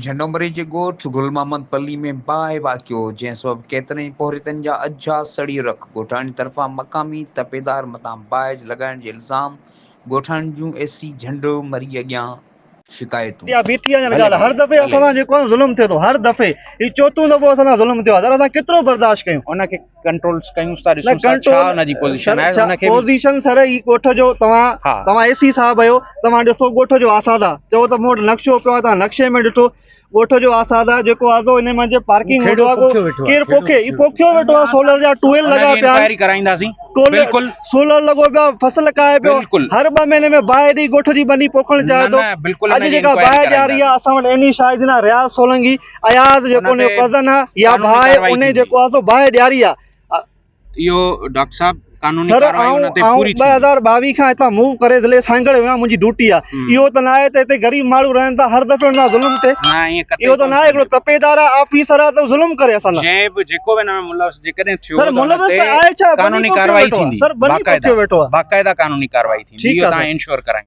झंडोमरी जे ॻोठ गुल मोहम्मद पल्ली में बाहि वाक़ियो जंहिं सबबि केतिरनि ई पोरितनि जा अजा सड़ी रख। ॻोठाणी तरफ़ां मक़ामी तपेदार मथां बाहि लॻाइण जे इल्ज़ाम। ॻोठाणी जूं एसी झंडोमरी अॻियां शिकायतूं। हर दफ़े असां जेको ज़ुल्म थिए थो, हर दफ़े ही चोथों दफ़ो असां ज़ुल्म थियो आहे, असां केतिरो बर्दाश्त कयूं। उनखे कंट्रोल कयूं था, ॾिसूं था छा उनजी पोजीशन आहे। उनखे पोजीशन सर ही ॻोठ जो तव्हां एसी साहब आहियो, तव्हां ॾिसो ॻोठ जो आसादा चओ त मूं वटि नक्शो पियो आहे, तव्हां नक्शे में ॾिठो ॻोठ जो आसादा जेको आहे इन में पार्किंग हूंदो आहे केरु पोखे ही पोखियो वेठो आहे। सोलर जा टूएल लॻा पिया आहिनि, कराईंदासीं बिल्कुल सोलर लॻो पियो, फसल काए पियो, हर 2 महीने में बाहि ॾेई ॻोठ जी बनी पोखणु चाहे थो। अॼु जेका बाहि ॾियारी आहे असां वटि एनी शाहिदिना रियाज़ सोलंकी अयाज़ जेको उन कज़न आहे या भाउ उन जेको आहे बाहि ॾियारी आहे। इहो डॉक्टर साहब कानूनी सर कार्रवाई उन ते पूरी 2022 खां हितां मूव करे ज़िले सांगड़ विया, मुंहिंजी ड्यूटी आहे। इहो त न आहे त हिते ग़रीब माण्हू रहनि था हर दफ़े हुन ज़ुल्म थिए, इहो त न आहे। हिकिड़ो तपेदार आहे, ऑफिसर आहे त ज़ुल्म करे असां जेको बि मुलविस जेकॾहिं थियो सर मुलविस आहे छा, कानूनी कार्रवाई थींदी, सर बनी पोखियो वेठो आहे, बाक़ायदा कानूनी कार्रवाई थींदी, इहो तव्हां इंश्योर कराइयो।